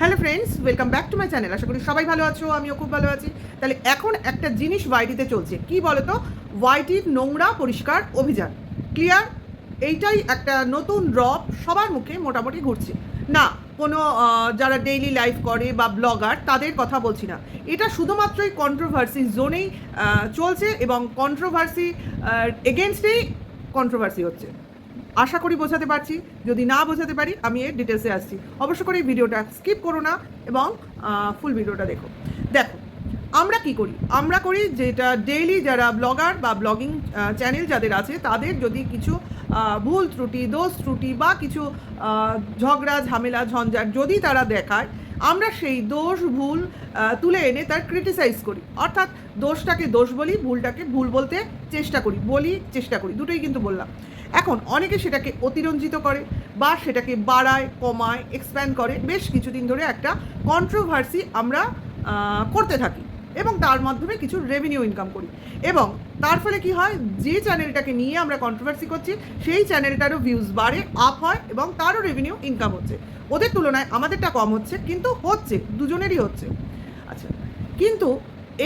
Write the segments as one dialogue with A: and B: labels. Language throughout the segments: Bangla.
A: Hello friends, welcome back to my channel. আশা করি সবাই ভালো আছো, আমিও খুব ভালো আছি। তাহলে এখন একটা জিনিস ওয়াইটিতে চলছে, কি বলো তো? ওয়াইটির নোংরা পরিষ্কার অভিযান। ক্লিয়ার? এইটাই একটা নতুন ড্রপ সবার মুখে মোটামুটি ঘুরছে। না, কোনো যারা ডেইলি লাইফ করে বা ব্লগার তাদের কথা বলছি না, এটা শুধুমাত্রই কন্ট্রোভার্সি জোনেই চলছে এবং কন্ট্রোভার্সি এগেনস্টেই কন্ট্রোভার্সি হচ্ছে। আশা করি বোঝাতে পারছি। যদি না বোঝাতে পারি আমি এর ডিটেলসে আসছি। অবশ্য করে এই ভিডিওটা স্কিপ করো না এবং ফুল ভিডিওটা দেখো। আমরা কি করি? আমরা করি যেটা ডেইলি যারা ব্লগার বা ব্লগিং চ্যানেল যাদের আছে তাদের যদি কিছু ভুল ত্রুটি, দোষ ত্রুটি বা কিছু ঝগড়া ঝামেলা ঝঞ্ঝাট যদি তারা দেখায়, আমরা সেই দোষ ভুল তুলে এনে তার ক্রিটিসাইজ করি। অর্থাৎ দোষটাকে দোষ বলি, ভুলটাকে ভুল বলতে চেষ্টা করি, দুটোই কিন্তু বললাম। এখন অনেকে সেটাকে অতিরঞ্জিত করে বা সেটাকে বাড়ায়, কমায়, এক্সপ্যান্ড করে। বেশ কিছুদিন ধরে একটা কন্ট্রোভার্সি আমরা করতে থাকি এবং তার মাধ্যমে কিছু রেভিনিউ ইনকাম করি। এবং তার ফলে কি হয়, যে চ্যানেলটাকে নিয়ে আমরা কন্ট্রোভার্সি করছি সেই চ্যানেলটারও ভিউজ বাড়ে, আপ হয় এবং তারও রেভিনিউ ইনকাম হচ্ছে। ওদের তুলনায় আমাদেরটা কম হচ্ছে, কিন্তু হচ্ছে, দুজনেরই হচ্ছে। আচ্ছা, কিন্তু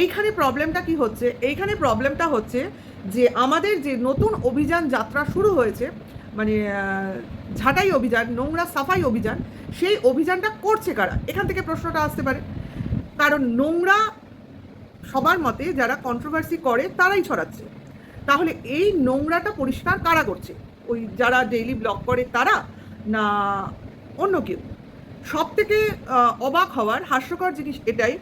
A: এইখানে প্রবলেমটা কি হচ্ছে? এইখানে প্রবলেমটা হচ্ছে যে আমাদের যে নতুন অভিযান যাত্রা শুরু হয়েছে, মানে ঝাঁটাই অভিযান, নোংরা সাফাই অভিযান, সেই অভিযানটা করছে কারা? এখান থেকে প্রশ্নটা আসতে পারে। কারণ নোংরা সবার মতে যারা কন্ট্রোভার্সি করে তারাই ছড়াচ্ছে। তাহলে এই নোংরাটা পরিষ্কার কারা করছে? ওই যারা ডেইলি ব্লগ করে তারা, না অন্য কেউ? সব থেকে অবাক হওয়ার হাস্যকর জিনিস এটাই,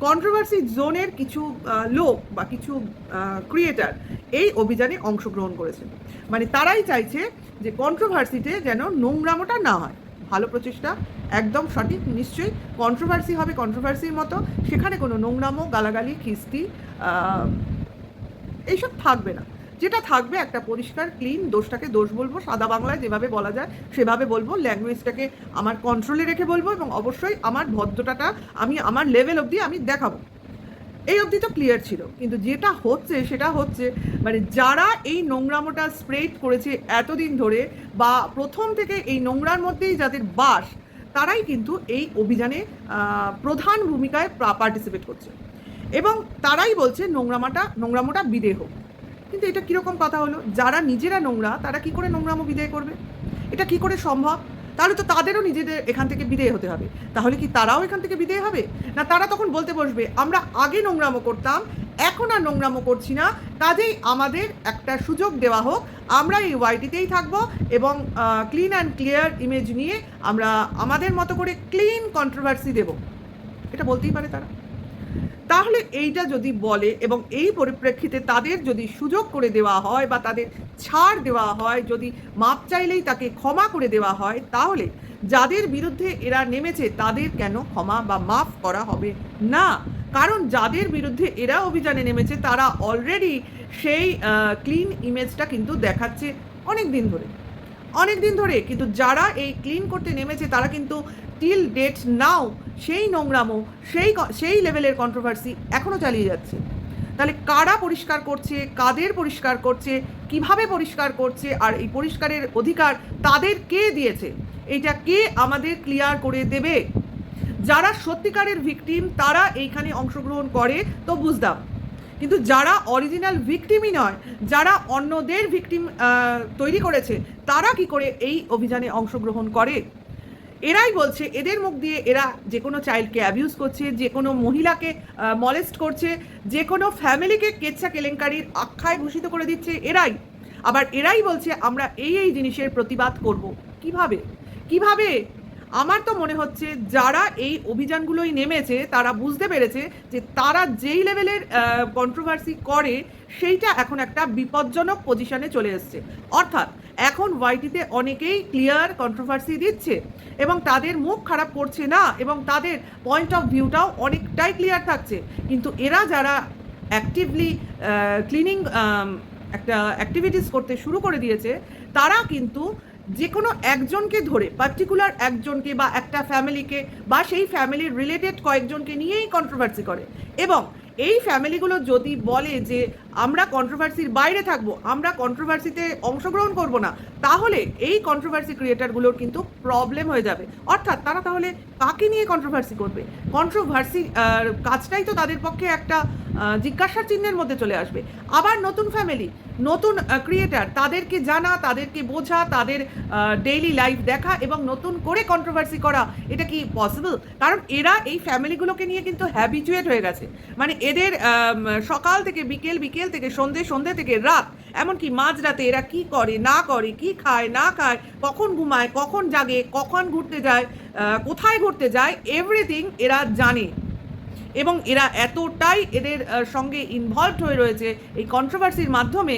A: কন্ট্রোভার্সি জোনের কিছু লোক বা কিছু ক্রিয়েটার এই অভিযানে অংশগ্রহণ করেছে। মানে তারাই চাইছে যে কন্ট্রোভার্সিতে যেন নোংরামোটা না হয়। ভালো প্রচেষ্টা, একদম সঠিক। নিশ্চয়ই কন্ট্রোভার্সি হবে কন্ট্রোভার্সির মতো, সেখানে কোনো নোংরামো, গালাগালি, খিস্তি এইসব থাকবে না। যেটা থাকবে একটা পরিষ্কার ক্লিন, দোষটাকে দোষ বলবো, সাদা বাংলায় যেভাবে বলা যায় সেভাবে বলবো, ল্যাঙ্গুয়েজটাকে আমার কন্ট্রোলে রেখে বলবো এবং অবশ্যই আমার ভদ্রতাটা আমি আমার লেভেল অবধি আমি দেখাবো। এই অবধি তো ক্লিয়ার ছিল, কিন্তু যেটা হচ্ছে সেটা হচ্ছে মানে যারা এই নোংরামোটা স্প্রেড করেছে এতদিন ধরে বা প্রথম থেকে এই নোংরার মধ্যেই যাদের বাস, তারাই কিন্তু এই অভিযানে প্রধান ভূমিকায় পার্টিসিপেট করছে এবং তারাই বলছে নোংরামোটা বিদেয় হোক। কিন্তু এটা কীরকম কথা হলো? যারা নিজেরা নোংরা তারা কি করে নোংরামো বিদায় করবে? এটা কি করে সম্ভব? তাহলে তো তাদেরও নিজেদের এখান থেকে বিদেয় হতে হবে। তাহলে কি তারাও এখান থেকে বিদেয় হবে? না তারা তখন বলতে বসবে আমরা আগে নোংরামো করতাম, এখন আর নোংরামো করছি না, কাজেই আমাদের একটা সুযোগ দেওয়া হোক, আমরা এই ওয়াইটিতেই থাকবো এবং ক্লিন অ্যান্ড ক্লিয়ার ইমেজ নিয়ে আমরা আমাদের মতো করে ক্লিন কন্ট্রোভার্সি দেব। এটা বলতেই পারে তারা। তাহলে এইটা যদি বলে এবং এই পরিপ্রেক্ষিতে তাদের যদি সুযোগ করে দেওয়া হয় বা তাদের ছাড় দেওয়া হয়, যদি মাপ চাইলেই তাকে ক্ষমা করে দেওয়া হয়, তাহলে যাদের বিরুদ্ধে এরা নেমেছে তাদের কেন ক্ষমা বা মাফ করা হবে না? কারণ যাদের বিরুদ্ধে এরা অভিযানে নেমেছে তারা অলরেডি সেই ক্লিন ইমেজটা কিন্তু দেখাচ্ছে অনেক দিন ধরে। কিন্তু যারা এই ক্লিন করতে নেমেছে তারা কিন্তু টিল ডেট নাও সেই নোংরামো, সেই লেভেলের কন্ট্রোভার্সি এখনও চালিয়ে যাচ্ছে। তাহলে কারা পরিষ্কার করছে, কাদের পরিষ্কার করছে, কিভাবে পরিষ্কার করছে, আর এই পরিষ্কারের অধিকার তাদের কে দিয়েছে? এইটা কে আমাদের ক্লিয়ার করে দেবে? যারা সত্যিকারের ভিকটিম তারা এইখানে অংশগ্রহণ করে তো বুঝতাম, কিন্তু যারা অরিজিনাল ভিকটিমই নয়, যারা অন্যদের ভিকটিম তৈরি করেছে, তারা কি করে এই অভিযানে অংশগ্রহণ করে? এরাই বলছে, এদের মুখ দিয়ে এরা যে কোনো চাইল্ডকে অ্যাবিউজ করছে, যে কোনো মহিলাকে মলেস্ট করছে, যে কোনো ফ্যামিলিকে কেচ্ছা কেলেঙ্কারির আখ্যায় ভূষিত করে দিচ্ছে এরাই। আবার এরাই বলছে আমরা এই জিনিসের প্রতিবাদ করব। কিভাবে? আমার তো মনে হচ্ছে যারা এই অভিযানগুলোই নেমেছে তারা বুঝতে পেরেছে যে তারা যেই লেভেলের কন্ট্রোভার্সি করে সেইটা এখন একটা বিপজ্জনক পজিশনে চলে এসছে। অর্থাৎ এখন ওয়াইটিতে অনেকেই ক্লিয়ার কন্ট্রোভার্সি দিচ্ছে এবং তাদের মুখ খারাপ করছে না এবং তাদের পয়েন্ট অফ ভিউটাও অনেকটাই ক্লিয়ার থাকছে। কিন্তু এরা যারা অ্যাক্টিভলি ক্লিনিং একটা অ্যাক্টিভিটিস করতে শুরু করে দিয়েছে, তারা কিন্তু যে কোনো একজনকে ধরে, পার্টিকুলার একজনকে বা একটা ফ্যামিলিকে বা সেই ফ্যামিলির রিলেটেড কয়েকজনকে নিয়েই কন্ট্রোভার্সি করে এবং এই ফ্যামিলিগুলো যদি বলে যে আমরা কন্ট্রোভার্সির বাইরে থাকবো, আমরা কন্ট্রোভার্সিতে অংশগ্রহণ করব না, তাহলে এই কন্ট্রোভার্সি ক্রিয়েটারগুলোর কিন্তু প্রবলেম হয়ে যাবে। অর্থাৎ তারা তাহলে কাকে নিয়ে কন্ট্রোভার্সি করবে? কন্ট্রোভার্সি কাজটাই তো তাদের পক্ষে একটা জিজ্ঞাসার চিহ্নের মধ্যে চলে আসবে। আবার নতুন ফ্যামিলি, নতুন ক্রিয়েটার, তাদেরকে জানা, তাদেরকে বোঝা, তাদের ডেইলি লাইফ দেখা এবং নতুন করে কন্ট্রোভার্সি করা, এটা কি পসিবল? কারণ এরা এই ফ্যামিলিগুলোকে নিয়ে কিন্তু হ্যাবিচুয়েট হয়ে গেছে। মানে এদের সকাল থেকে বিকেল, বিকেল থেকে সন্ধে, সন্ধে থেকে রাত, এমনকি মাঝরাতে এরা কি করে না করে, কি খায় না খায়, কখন ঘুমায়, কখন জাগে, কখন ঘুরতে যায়, কোথায় ঘুরতে যায়, এভরিথিং এরা জানে। এবং এরা এতটাই এদের সঙ্গে ইনভলভড হয়ে রয়েছে এই কন্ট্রোভার্সির মাধ্যমে,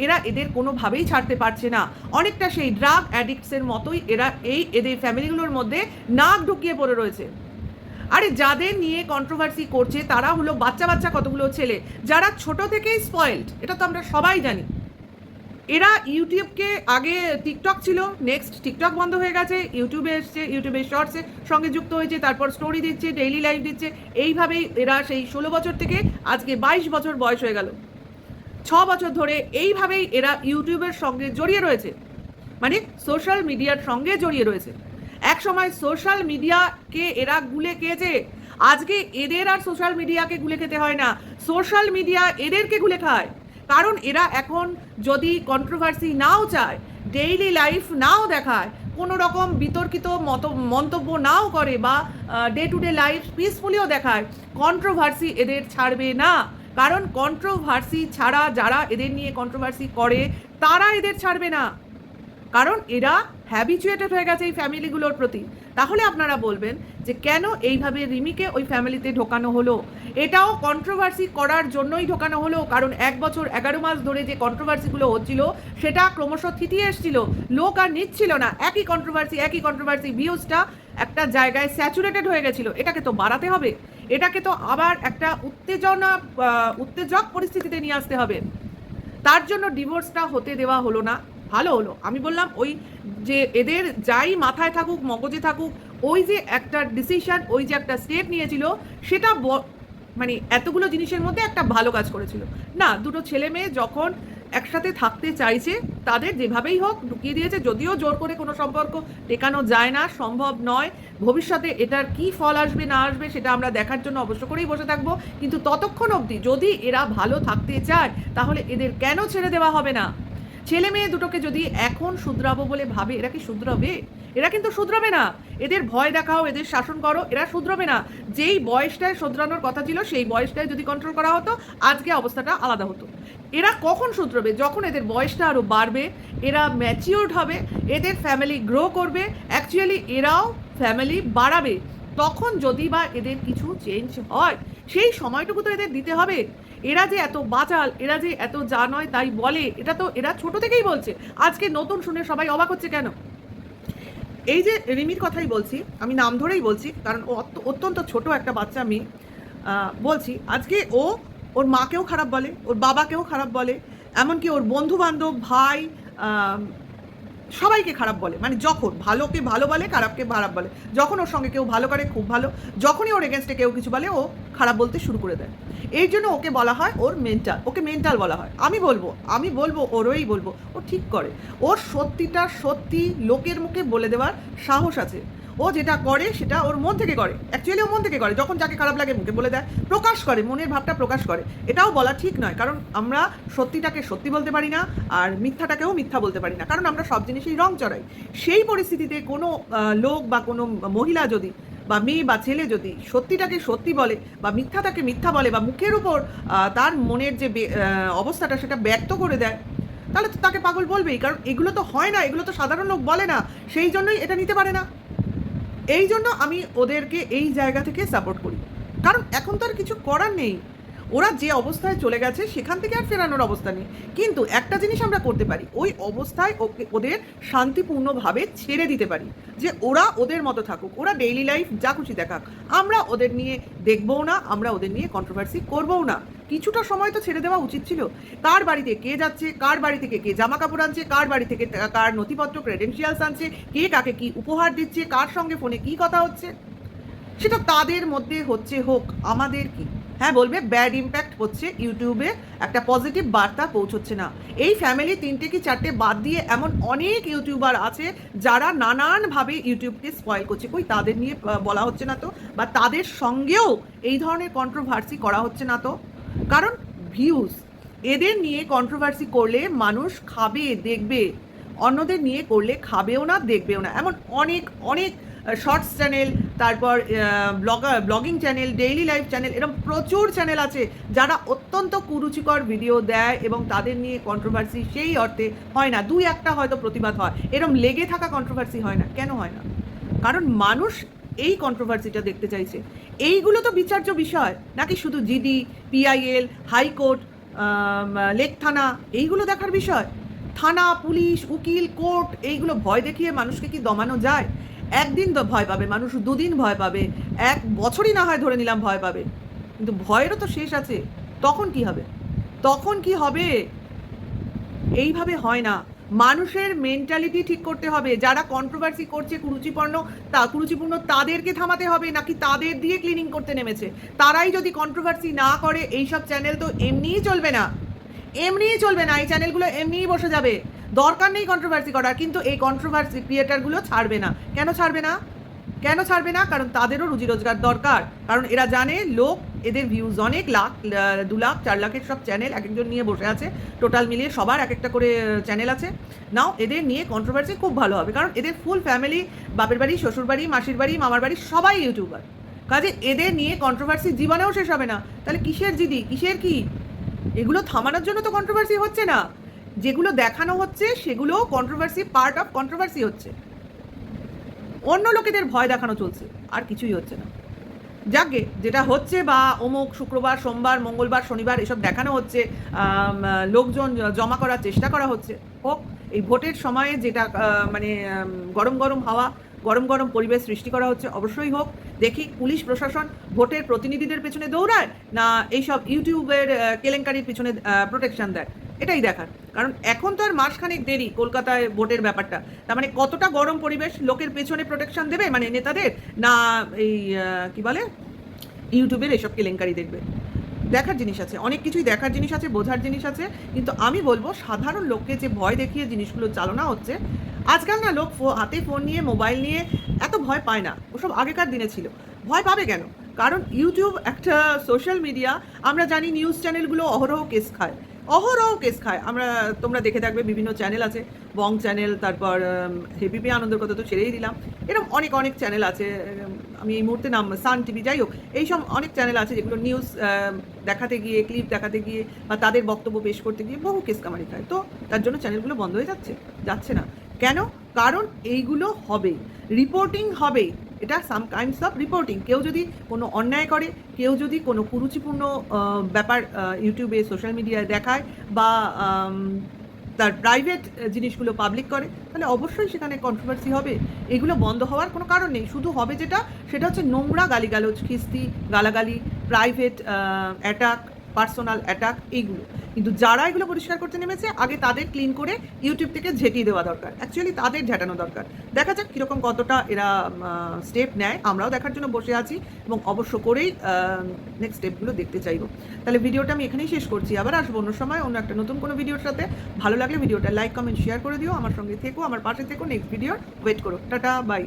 A: এরা এদের কোনোভাবেই ছাড়তে পারছে না। অনেকটা সেই ড্রাগ অ্যাডিক্টসের মতোই এরা এদের ফ্যামিলিগুলোর মধ্যে নাক ঢুকিয়ে পড়ে রয়েছে। আরে যাদের নিয়ে কন্ট্রোভার্সি করছে তারা হলো বাচ্চা বাচ্চা কতগুলো ছেলে, যারা ছোট থেকেই স্পয়েলড, এটা তো আমরা সবাই জানি। এরা ইউটিউবকে, আগে টিকটক ছিল, নেক্সট টিকটক বন্ধ হয়ে গেছে, ইউটিউবে এসছে, ইউটিউবের শর্টসের সঙ্গে যুক্ত হয়েছে, তারপর স্টোরি দিচ্ছে, ডেইলি লাইফ দিচ্ছে। এইভাবেই এরা সেই 16 বছর থেকে আজকে 22 বছর বয়স হয়ে গেল, 6 বছর ধরে এইভাবেই এরা ইউটিউবের সঙ্গে জড়িয়ে রয়েছে, মানে সোশ্যাল মিডিয়ার সঙ্গে জড়িয়ে রয়েছে। এক সময় সোশ্যাল মিডিয়াকে এরা গুলে খেয়েছে, আজকে এদের আর সোশ্যাল মিডিয়াকে গুলে খেতে হয় না, সোশ্যাল মিডিয়া এদেরকে গুলে খায়। কারণ এরা এখন যদি কন্ট্রোভার্সি নাও চায়, ডেইলি লাইফ নাও দেখায়, কোনো রকম বিতর্কিত মন্তব্য নাও করে, বা ডে টু ডে লাইফ পিসফুলিও দেখায়, কন্ট্রোভার্সি এদের ছাড়বে না। কারণ কন্ট্রোভার্সি ছাড়া যারা এদের নিয়ে কন্ট্রোভার্সি করে তারা এদের ছাড়বে না, কারণ এরা হ্যাবিচুয়েটেড হয়ে গেছে এই ফ্যামিলিগুলোর প্রতি। তাহলে আপনারা বলবেন যে কেন এইভাবে রিমিকে ওই ফ্যামিলিতে ঢোকানো হলো? এটাও কন্ট্রোভার্সি করার জন্যই ঢোকানো হলো, কারণ 1 বছর 11 মাস ধরে যে কন্ট্রোভার্সিগুলো হচ্ছিল সেটা ক্রমশ থিতিয়ে এসেছিল, লোক আর নিচ্ছিল না, একই কন্ট্রোভার্সি ভিউজটা একটা জায়গায় স্যাচুরেটেড হয়ে গেছিল। এটাকে তো বাড়াতে হবে, এটাকে তো আবার একটা উত্তেজক পরিস্থিতিতে নিয়ে আসতে হবে। তার জন্য ডিভোর্সটা হতে দেওয়া হলো না, ভালো হলো। আমি বললাম ওই যে এদের যাই মাথায় থাকুক, মগজে থাকুক, ওই যে একটা ডিসিশন, ওই যে একটা স্টেপ নিয়েছিল, সেটা মানে এতগুলো জিনিসের মধ্যে একটা ভালো কাজ করেছিল না। দুটো ছেলে মেয়ে যখন একসাথে থাকতে চাইছে, তাদের যেভাবেই হোক ঢুকিয়ে দিয়েছে। যদিও জোর করে কোনো সম্পর্ক টেকানো যায় না, সম্ভব নয়। ভবিষ্যতে এটার কি ফল আসবে না আসবে সেটা আমরা দেখার জন্য অবশ্য করেই বসে থাকবো, কিন্তু ততক্ষণ অবধি যদি এরা ভালো থাকতে চায় তাহলে এদের কেন ছেড়ে দেওয়া হবে না? ছেলে মেয়ে দুটোকে যদি এখন শুধরাবো বলে ভাবে, এরা কি শুধরাবে? এরা কিন্তু শুধরাবে না। এদের ভয় দেখাও, এদের শাসন করো, এরা শুধরাবে না। যেই বয়সটায় শুধরানোর কথা ছিল সেই বয়সটায় যদি কন্ট্রোল করা হতো, আজকে অবস্থাটা আলাদা হতো। এরা কখন শুধরাবে? যখন এদের বয়সটা আরও বাড়বে, এরা ম্যাচিওর্ড হবে, এদের ফ্যামিলি গ্রো করবে, অ্যাকচুয়ালি এরাও ফ্যামিলি বাড়াবে। তখন যদি বা এদের কিছু চেঞ্জ হয়, সেই সময়টুকু তো এদের দিতে হবে। এরা যে এত বাচাল, এরা যে এত যা নয় তাই বলে, এটা তো এরা ছোট থেকেই বলছে। আজকে নতুন শুনে সবাই অবাক হচ্ছে কেন? এই যে রিমির কথাই বলছি, আমি নাম ধরেই বলছি, কারণ ও অত্যন্ত ছোট একটা বাচ্চা মেয়ে। বলছি, আজকে ও ওর মাকেও খারাপ বলে, ওর বাবাকেও খারাপ বলে, এমনকি ওর বন্ধু বান্ধব, ভাই, সবাইকে খারাপ বলে। মানে যখন ভালোকে ভালো বলে, খারাপকে খারাপ বলে। যখন ওর সঙ্গে কেউ ভালো করে, খুব ভালো। যখনই ওর এগেনস্টে কেউ কিছু বলে, ও খারাপ বলতে শুরু করে দেয়। এই জন্য ওকে বলা হয় ওর মেন্টাল, ওকে মেন্টাল বলা হয়। আমি বলবো ওরই বলবো, ও ঠিক করে। ওর সত্যিটা সত্যি লোকের মুখে বলে দেওয়ার সাহস আছে। ও যেটা করে সেটা ওর মন থেকে করে, অ্যাকচুয়ালি ও মন থেকে করে। যখন যাকে খারাপ লাগে মুখে বলে দেয়, প্রকাশ করে, মনের ভাবটা প্রকাশ করে। এটাও বলা ঠিক নয়, কারণ আমরা সত্যিটাকে সত্যি বলতে পারি না, আর মিথ্যাটাকেও মিথ্যা বলতে পারি না, কারণ আমরা সব জিনিসেই রং চড়াই। সেই পরিস্থিতিতে কোনো লোক বা কোনো মহিলা যদি, বা মেয়ে বা ছেলে যদি সত্যিটাকে সত্যি বলে, বা মিথ্যাটাকে মিথ্যা বলে, বা মুখের উপর তার মনের যে অবস্থাটা সেটা ব্যক্ত করে দেয়, তাহলে তো তাকে পাগল বলবেই। কারণ এগুলো তো হয় না, এগুলো তো সাধারণ লোক বলে না, সেই জন্যই এটা নিতে পারে না। এই জন্য আমি ওদেরকে এই জায়গা থেকে সাপোর্ট করি, কারণ এখন তো আর কিছু করার নেই। ওরা যে অবস্থায় চলে গেছে সেখান থেকে আর ফেরানোর অবস্থা নেই। কিন্তু একটা জিনিস আমরা করতে পারি, ওই অবস্থায় ওদের শান্তিপূর্ণভাবে ছেড়ে দিতে পারি, যে ওরা ওদের মতো থাকুক, ওরা ডেইলি লাইফ যা খুশি দেখাক, আমরা ওদের নিয়ে দেখবও না, আমরা ওদের নিয়ে কন্ট্রোভার্সি করবও না। কিছুটা সময় তো ছেড়ে দেওয়া উচিত ছিল। কার বাড়িতে কে যাচ্ছে, কার বাড়ি থেকে কে জামা কাপড় আনছে, কার বাড়ি থেকে কার নথিপত্র ক্রেডেন্সিয়ালস আনছে, কে কাকে কি উপহার দিচ্ছে, কার সঙ্গে ফোনে কি কথা হচ্ছে, সেটা তাদের মধ্যে হচ্ছে, হোক, আমাদের কি। হ্যাঁ বলবে ব্যাড ইম্প্যাক্ট হচ্ছে, ইউটিউবে একটা পজিটিভ বার্তা পৌঁছচ্ছে না। এই ফ্যামিলি 3টে কি 4টে বাদ দিয়ে এমন অনেক ইউটিউবার আছে যারা নানানভাবে ইউটিউবকে স্পয়েল করছে, কই তাদের নিয়ে বলা হচ্ছে না তো, বা তাদের সঙ্গেও এই ধরনের কন্ট্রোভার্সি করা হচ্ছে না তো। কারণ ভিউজ, এদের নিয়ে কন্ট্রোভার্সি করলে মানুষ খাবে দেখবে, অন্যদের নিয়ে করলে খাবেও না দেখবেও না। এমন অনেক অনেক শর্টস চ্যানেল, তারপর blogging channel, daily life channel, এরকম প্রচুর চ্যানেল আছে যারা অত্যন্ত কুরুচিকর ভিডিও দেয় এবং তাদের নিয়ে কন্ট্রোভার্সি সেই অর্থে হয় না, 2-1টা হয়তো প্রতিবাদ হয়, এরকম লেগে থাকা কন্ট্রোভার্সি হয় না। কেন হয় না? কারণ মানুষ এই কন্ট্রোভার্সিটা দেখতে চাইছে। এইগুলো তো বিচার্য বিষয় নাকি শুধু জিডি, পিআইএল, হাইকোর্ট, লেক থানা, এইগুলো দেখার বিষয়? থানা, পুলিশ, উকিল, কোর্ট, এইগুলো ভয় দেখিয়ে মানুষকে কি দমানো যায়? একদিন ভয় পাবে মানুষ, 2 দিন ভয় পাবে, 1 বছরই না হয় ধরে নিলাম ভয় পাবে, কিন্তু ভয়েরও তো শেষ আছে। তখন কি হবে? তখন কি হবে? এইভাবে হয় না। মানুষের মেন্টালিটি ঠিক করতে হবে। যারা কন্ট্রোভার্সি করছে কুরুচিপূর্ণ, তাদেরকে থামাতে হবে, নাকি তাদের দিয়ে ক্লিনিং করতে নেমেছে? তারাই যদি কন্ট্রোভার্সি না করে, এইসব চ্যানেল তো এমনিই চলবে না, এমনিই চলবে না, এই চ্যানেলগুলো এমনিই বসে যাবে। দরকার নেই কন্ট্রোভার্সি করার, কিন্তু এই কন্ট্রোভার্সি ক্রিয়েটারগুলো ছাড়বে না। কেন ছাড়বে না? কেন ছাড়বে না? কারণ তাদেরও রুজি রোজগার দরকার। কারণ এরা জানে লোক, এদের ভিউজ অনেক, লাখ, 2 লাখ 4 লাখের সব চ্যানেল এক একজন নিয়ে বসে আছে, টোটাল মিলিয়ে সবার এক একটা করে চ্যানেল আছে। নাও এদের নিয়ে কন্ট্রোভার্সি খুব ভালো হবে, কারণ এদের ফুল ফ্যামিলি, বাপের বাড়ি, শ্বশুর বাড়ি, মাসির বাড়ি, মামার বাড়ি, সবাই ইউটিউবার। কাজে এদের নিয়ে কন্ট্রোভার্সি জীবনেও শেষ হবে না। তাহলে কিসের জিডি, কিসের কি? এগুলো থামানোর জন্য তো কন্ট্রোভার্সি হচ্ছে না, যেগুলো দেখানো হচ্ছে সেগুলো কন্ট্রোভার্সি, পার্ট অফ কন্ট্রোভার্সি হচ্ছে। অন্য লোকেদের ভয় দেখানো চলছে, আর কিছুই হচ্ছে না। যাকে যেটা হচ্ছে, বা অমুক শুক্রবার, সোমবার, মঙ্গলবার, শনিবার এসব দেখানো হচ্ছে, লোকজন জমা করার চেষ্টা করা হচ্ছে, হোক। এই ভোটের সময়ে যেটা মানে গরম গরম হাওয়া, গরম গরম পরিবেশ সৃষ্টি করা হচ্ছে, অবশ্যই হোক। দেখি পুলিশ প্রশাসন ভোটের প্রতিনিধিদের পেছনে দৌড়ায় না এইসব ইউটিউবের কেলেঙ্কারির পিছনে প্রোটেকশন দেয়, এটাই দেখার। কারণ এখন তো আর মাসখানেক দেরি কলকাতায় ভোটের ব্যাপারটা, তার মানে কতটা গরম পরিবেশ, লোকের পেছনে প্রোটেকশন দেবে মানে নেতাদের, না এই কি বলে ইউটিউবের এসব কেলেঙ্কারি দেখবে? দেখার জিনিস আছে, অনেক কিছুই দেখার জিনিস আছে, বোঝার জিনিস আছে। কিন্তু আমি বলবো সাধারণ লোককে যে ভয় দেখিয়ে জিনিসগুলো চালানো হচ্ছে, আজকাল না লোক হাতে ফোন নিয়ে, মোবাইল নিয়ে এত ভয় পায় না, ওসব আগেকার দিনে ছিল। ভয় পাবে কেন? কারণ ইউটিউব একটা সোশ্যাল মিডিয়া। আমরা জানি নিউজ চ্যানেলগুলো অহরহ কেস খায়, অহরহ কেস খায়। তোমরা দেখে থাকবে, বিভিন্ন চ্যানেল আছে, বং চ্যানেল, তারপর হেপিপি আনন্দের কথা তো ছেড়েই দিলাম, এরকম অনেক অনেক চ্যানেল আছে। আমি এই মুহূর্তে নাম, সান টিভি, যাই হোক, এইসব অনেক চ্যানেল আছে যেগুলো নিউজ দেখাতে গিয়ে, ক্লিপ দেখাতে গিয়ে, বা তাদের বক্তব্য পেশ করতে গিয়ে বহু কেস কামারি খায়। তো তার জন্য চ্যানেলগুলো বন্ধ হয়ে যাচ্ছে না। কেন? কারণ এইগুলো হবে, রিপোর্টিং হবে, এটা সাম কাইন্ডস অফ রিপোর্টিং। কেউ যদি কোনো অন্যায় করে, কেউ যদি কোনো কুরুচিপূর্ণ ব্যাপার ইউটিউবে, সোশ্যাল মিডিয়ায় দেখায়, বা তার প্রাইভেট জিনিসগুলো পাবলিক করে, তাহলে অবশ্যই সেখানে কন্ট্রোভার্সি হবে। এগুলো বন্ধ হওয়ার কোনো কারণ নেই। শুধু হবে সেটা হচ্ছে নোংরা গালিগালোজ, খিস্তি, গালাগালি, প্রাইভেট অ্যাটাক, পার্সোনাল অ্যাটাক, এইগুলো। কিন্তু যারা এগুলো পরিষ্কার করতে নেমেছে, আগে তাদের ক্লিন করে ইউটিউব থেকে ঝেঁটিয়ে দেওয়া দরকার, অ্যাকচুয়ালি তাদের ঝাঁটানো দরকার। দেখা যাক কীরকম কতটা এরা স্টেপ নেয়, আমরাও দেখার জন্য বসে আছি, এবং অবশ্য করেই নেক্সট স্টেপগুলো দেখতে চাইব। তাহলে ভিডিওটা আমি এখানেই শেষ করছি, আবার আসবো অন্য সময় অন্য একটা নতুন কোনো ভিডিওর সাথে। ভালো লাগলে ভিডিওটা লাইক, কমেন্ট, শেয়ার করে দিও, আমার সঙ্গে থেকো, আমার পাশে থেকো, নেক্সট ভিডিওর ওয়েট করো। Tata, by.